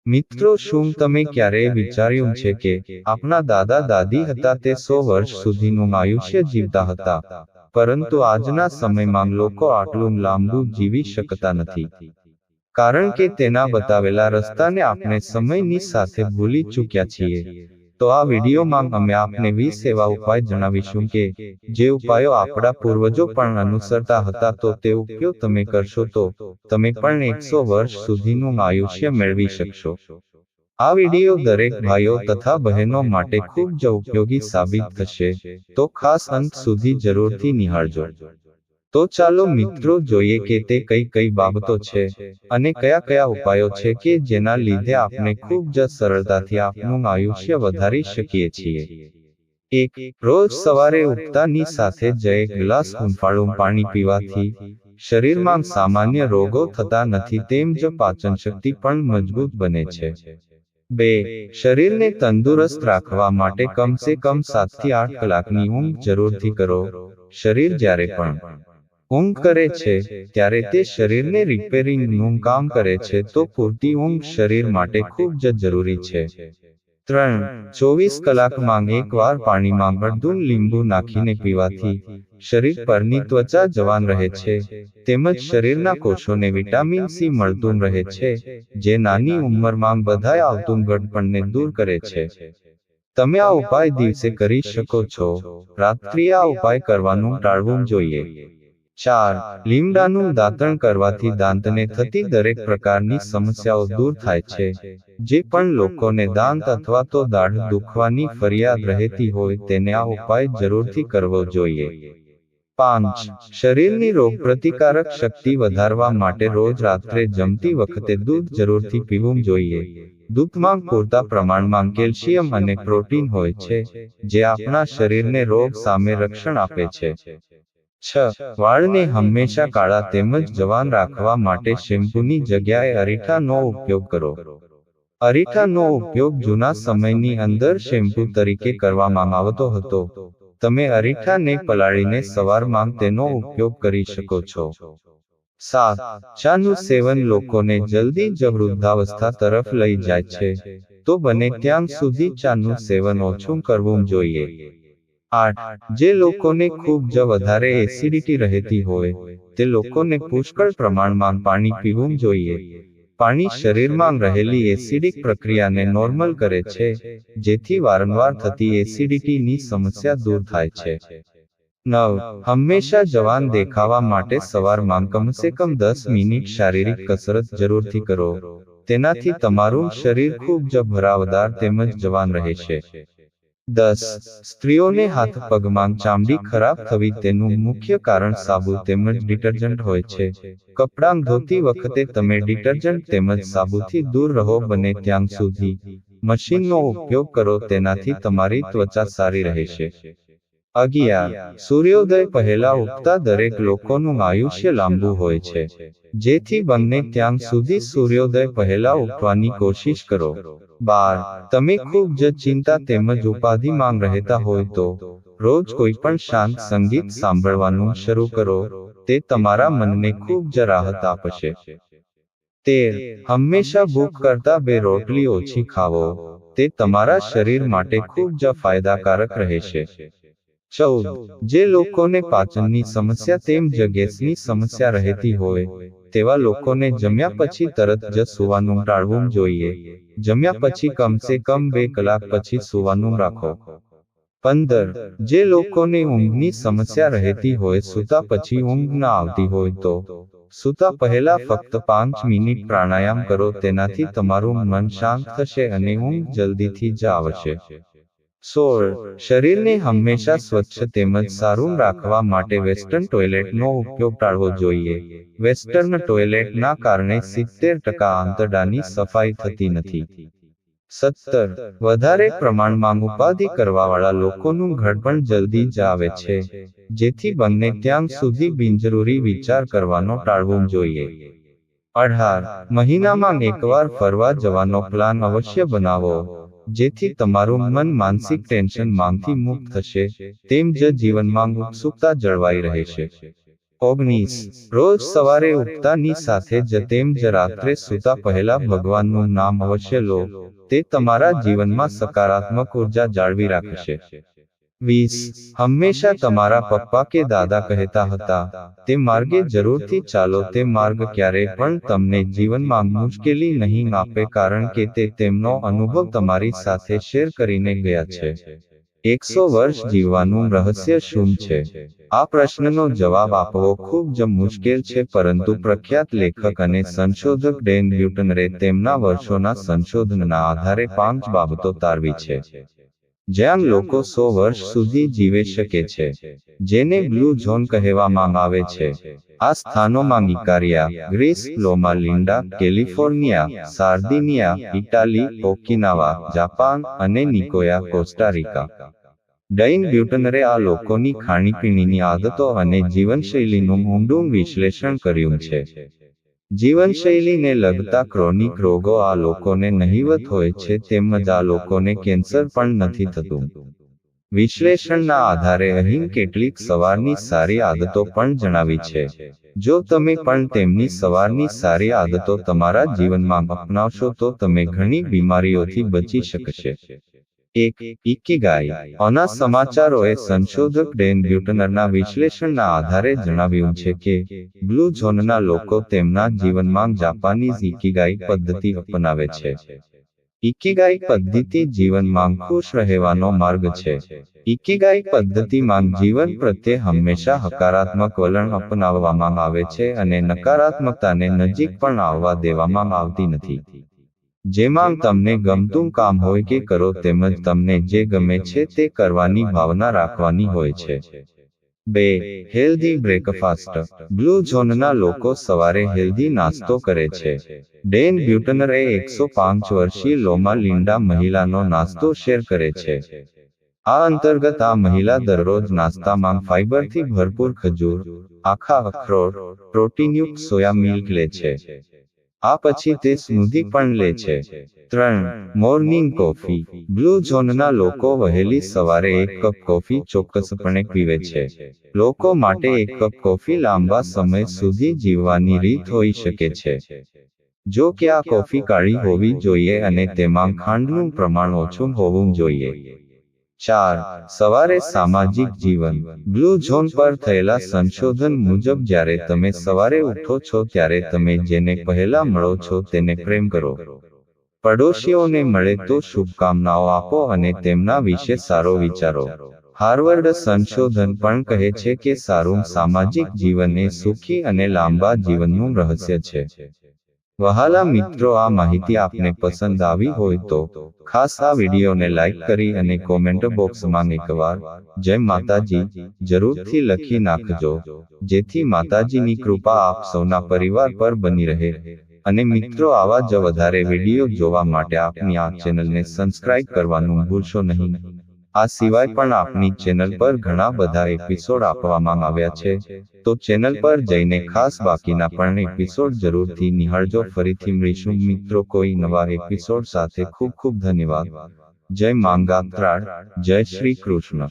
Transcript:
મિત્રો, શું તમે ક્યારેય વિચાર્યું છે કે આપણા દાદા દાદી હતા તે 100 વર્ષ સુધીનું આયુષ્ય જીવતા હતા, પરંતુ આજના સમયમાં લોકો આટલું લાંબુ જીવી શકતા નથી. કારણ કે તેના બતાવેલા રસ્તાને આપણે સમયની સાથે ભૂલી ચૂક્યા છીએ. તો આ વિડીયોમાં અમે આપને 20 એવા ઉપાય જણાવીશું કે જે ઉપાયો આપણા પૂર્વજો પણ અનુસરતા હતા, તો તે ઉપયોગ તમે કરશો તો તમે પણ 100 વર્ષ સુધીનું આયુષ્ય મેળવી શકશો. આ વિડીયો દરેક ભાઈઓ તથા બહેનો માટે ખૂબ જ ઉપયોગી સાબિત થશે, તો ખાસ અંત સુધી જરૂરથી નિહાળજો. તો ચાલો મિત્રો જોઈએ કે તે કઈ બાબતો છે અને કયા ઉપાયો છે કે જેના લીધે આપણે ખૂબ જ સરળતાથી આપનું આયુષ્ય વધારી શકીએ છીએ. 1. રોજ સવારે ઉઠતાની સાથે જ 1 ગ્લાસ હૂંફાળું પાણી પીવાથી શરીરમાં સામાન્ય રોગો થતા નથી, તેમ જ પાચનશક્તિ પણ મજબૂત બને છે. 2. શરીરને તંદુરસ્ત રાખવા માટે કમસે કમ 7 થી 8 કલાકની ઊંઘ જરૂરથી કરો. શરીર જ્યારે પણ ઊંઘ કરે છે ત્યારે તે શરીરને રિપેરિંગનું કામ કરે છે, તો પૂરતી ઊંઘ શરીર માટે ખૂબ જ જરૂરી છે. 3. 24 કલાકમાં એકવાર પાણીમાં અડધું લીંબુ નાખીને પીવાથી શરીર પરની ત્વચા જવાન રહે છે, તેમજ શરીરના કોષોને વિટામિન સી મળતું રહે છે, જે નાની ઉંમરમાં બધાય આવતું ગડપણને દૂર કરે છે. તમે આ ઉપાય દિવસે કરી શકો છો, રાત્રિએ આ ઉપાય કરવાનું ટાળવું જોઈએ. 4. લીમડાનું દાંતણ કરવાથી દાંતને થતી દરેક પ્રકારની સમસ્યાઓ દૂર થાય છે. જે પણ લોકોને દાંત અથવા તો દાઢ દુખવાની ફરિયાદ રહેતી હોય તેને આ ઉપાય જરૂરથી કરવો જોઈએ. 5. શરીરની રોગપ્રતિકારક શક્તિ વધારવા માટે રોજ રાત્રે જમતી વખતે દૂધ જરૂરથી પીવું જોઈએ. દૂધમાં પૂરતા પ્રમાણમાં કેલ્શિયમ અને પ્રોટીન હોય છે, જે આપણા શરીરને રોગ સામે રક્ષણ આપે છે. 6. વાળને હંમેશા કાળા તેમજ જવાન રાખવા માટે શેમ્પૂની જગ્યાએ અરીઠાનો ઉપયોગ કરો. અરીઠાનો ઉપયોગ જૂના સમયની અંદર શેમ્પૂ તરીકે કરવામાં આવતો હતો. તમે અરીઠાને પલાળીને સવારમાં તેનો ઉપયોગ કરી શકો છો. 7. ચાનું સેવન લોકોને જલ્દી જ વૃદ્ધાવસ્થા તરફ લઈ જાય છે, તો બને ત્યાં સુધી ચાનું સેવન ઓછું કરવું જોઈએ. 8. જે લોકોને ખૂબ જ વધારે એસિડિટી રહેતી હોય તે લોકોને પુષ્કળ પ્રમાણમાં પાણી પીવું જોઈએ. પાણી શરીરમાં રહેલી એસિડિક પ્રક્રિયાને નોર્મલ કરે છે, જેથી વારંવાર થતી એસિડિટીની સમસ્યા દૂર થાય છે. 9. હંમેશા જવાન દેખાવા માટે સવારમાં કમસે કમ 10 મિનિટ શારીરિક કસરત જરૂરથી કરો. તેનાથી તમારું શરીર ખૂબ જ ભરાવદાર તેમજ જવાન રહેશે. 10. સ્ત્રીઓને હાથ પગમાં ચામડી ખરાબ થવી તેનું મુખ્ય કારણ સાબુ તેમજ ડિટર્જન્ટ હોય છે. કપડાં ધોતી વખતે તમે ડિટર્જન્ટ તેમજ સાબુથી દૂર રહો, બને ત્યાં સુધી મશીનનો ઉપયોગ કરો, તેનાથી તમારી ત્વચા સારી રહેશે. 11. સૂર્યોદય પહેલા ઉઠતા દરેક લોકોનું આયુષ્ય લાંબુ હોય છે, જેથી બને ત્યાં સુધી સૂર્યોદય પહેલા ઉઠવાની કોશિશ કરો. 12. તમે ખૂબ જ ચિંતા તેમજ ઉપાધિમાં રહેતા હોય તો રોજ કોઈ પણ શાંત સંગીત સાંભળવાનું શરૂ કરો, તે તમારા મનને ખૂબ જ રાહત આપશે. 13. હંમેશા ભૂખ કરતા 2 રોટલી ઓછી ખાવો, તે તમારા શરીર માટે ખૂબ જ ફાયદાકારક રહેશે. 14. જે લોકોને પાચનની સમસ્યા તેમજ ગેસની સમસ્યા રહેતી હોય તેવા લોકોને જમ્યા પછી તરત જ સૂવાનું ટાળવું જોઈએ. જમ્યા પછી કમસે કમ 2 કલાક પછી સૂવાનું રાખો. 15. જે લોકોને ઊંઘની સમસ્યા રહેતી હોય, સૂતા પછી ઊંઘ ન આવતી હોય તો સૂતા પહેલા ફક્ત 5 મિનિટ પ્રાણાયામ કરો, તેનાથી તમારું મન શાંત થશે અને ઊંઘ જલ્દીથી જ આવશે. 16. શરીરને હંમેશા સ્વચ્છ તેમજ સારું રાખવા માટે વેસ્ટર્ન ટોયલેટનો ઉપયોગ ટાળવો જોઈએ. વેસ્ટર્ન ટોયલેટના કારણે 70% આંતરડાની સફાઈ થતી નથી. 17. વધારે પ્રમાણમાં ઉપાધિ કરવાવાળા લોકોનું ઘડપણ જલ્દી જ આવે છે, જેથી બને ત્યાં સુધી બિનજરૂરી વિચાર કરવાનો ટાળવું જોઈએ. 18. મહિનામાં એકવાર ફરવા જવાનો પ્લાન અવશ્ય બનાવો, જેથી તમારું મન માનસિક ટેન્શનમાંથી મુક્ત થશે, તેમ જ જીવનમાં ઉત્સુકતા જળવાઈ રહેશે. 19. રોજ સવારે ઉઠતાની સાથે જ તેમ જ રાત્રે સૂતા પહેલા ભગવાનનું નામ અવશ્ય લો, તે તમારા જીવનમાં સકારાત્મક ઉર્જા જાળવી રાખશે. 20. હંમેશા તમારા પપ્પા કે દાદા કહેતા હતા, તે માર્ગે જરૂરથી ચાલો. તે માર્ગ ક્યારેય પણ તમને જીવનમાં મુશ્કેલી નહીં આપે, કારણ કે તે તેમનો અનુભવ તમારી સાથે શેર કરીને ગયા છે. 100 વર્ષ જીવવાનું રહસ્ય શું છે? આ પ્રશ્નનો જવાબ આપવો ખૂબ જ મુશ્કેલ છે, પરંતુ પ્રખ્યાત લેખક અને સંશોધક ડેન બ્યુટનરે તેમના વર્ષોના સંશોધનના આધારે 5 બાબતો તારવી છે, જ્યાં લોકો 100 વર્ષ સુધી જીવી શકે છે, જેને બ્લુ ઝોન કહેવામાં આવે છે. આ સ્થાનોમાં Ikaria, Greece, Loma Linda, California, Sardinia, Italy, Okinawa, Japan અને નિકોયા, કોસ્ટા રિકા. ડેન બ્યુટનરે આ લોકોની ખાણીપીણીની આદતો અને જીવનશૈલીનું ઊંડું વિશ્લેષણ કર્યું છે. જીવનશૈલીને લગતા ક્રોનિક રોગો આ લોકોને નહિવત હોય છે, તેમજ આ લોકોને કેન્સર પણ નથી થતું. વિશ્લેષણના આધારે અહીં કેટલીક સવારની સારી આદતો પણ જણાવી છે. જો તમે પણ તેમની સવારની સારી આદતો તમારા જીવનમાં અપનાવશો તો તમે ઘણી બીમારીઓથી બચી શકશે. 1. ઇકિગાઈ. આના સમાચારોએ સંશોધક ડેન બ્યુટનરના વિશ્લેષણના આધારે જણાવ્યું છે કે બ્લુ ઝોનના લોકો તેમના જીવનમાં જાપાનીઝ ઇકિગાઈ પદ્ધતિ અપનાવે છે. ઇકિગાઈ પદ્ધતિ જીવનમાં ખુશ રહેવાનો માર્ગ છે. ઇકિગાઈ પદ્ધતિમાં જીવન પ્રત્યે હંમેશા હકારાત્મક વલણ અપનાવવામાં આવે છે અને નકારાત્મકતાને નજીક પણ આવવા દેવામાં આવતી નથી. જેમાં તમને ગમતું કામ હોય કે કરો, તેમજ તમને જે ગમે છે તે કરવાની ભાવના રાખવાની હોય છે. 2. Healthy breakfast. બ્લુ ઝોનના લોકો સવારે હેલ્ધી નાસ્તો કરે છે. ડેન બ્યુટનરે 105 વર્ષીય લોમા લિન્ડા મહિલાનો નાસ્તો શેર કરે છે. આ અંતર્ગત આ મહિલા દરરોજ નાસ્તામાં ફાઇબરથી ભરપૂર ખજૂર, આખા અખરોટ, પ્રોટીનયુક્ત સોયા મિલ્ક લે છે. આ પછી તે સ્મૂધી પણ લે છે. 3. Morning coffee. બ્લુ ઝોનના લોકો વહેલી સવારે 1 કપ કોફી ચોક્કસપણે પીવે છે. લોકો માટે 1 કપ કોફી લાંબા સમય સુધી જીવવાની રીત હોઈ શકે છે. જો કે આ કોફી કાળી હોવી જોઈએ અને તેમાં ખાંડનું પ્રમાણ ઓછું હોવું જોઈએ. 4. સવારે સામાજિક જીવન. બ્લુ ઝોન પર થયેલા સંશોધન મુજબ જ્યારે તમે સવારે ઉઠો છો ત્યારે તમે જેને પહેલા મળો છો તેને પ્રેમ કરો. પડોશીઓને મળે તો શુભકામનાઓ આપો અને તેમના વિશે સારો વિચારો. હાર્વર્ડ સંશોધન પણ કહે છે કે સારું સામાજિક જીવન એ સુખી અને લાંબા જીવનનું રહસ્ય છે. વહાલા મિત્રો, આ માહિતી આપને પસંદ આવી હોય તો ખાસ આ વિડીયોને લાઈક કરી અને કોમેન્ટ બોક્સમાં એકવાર જય માતાજી જરૂરથી લખી નાખજો, જેથી માતાજીની કૃપા આપ સૌના પરિવાર પર બની રહે. અને મિત્રો, આવા જ વધારે વિડીયો જોવા માટે આપની આ ચેનલને સબસ્ક્રાઇબ કરવાનું ભૂલશો નહીં. આ સિવાય પણ આપની ચેનલ પર ઘણા બધા એપિસોડ આપવામાં આવ્યા છે, તો ચેનલ પર જઈને ખાસ બાકીના પણ એપિસોડ જરૂરથી નિહાળજો. ફરીથી મળીશું મિત્રો કોઈ નવા એપિસોડ સાથે. ખૂબ ખૂબ ધન્યવાદ. જય માંગાત્રાળ. જય શ્રી કૃષ્ણ.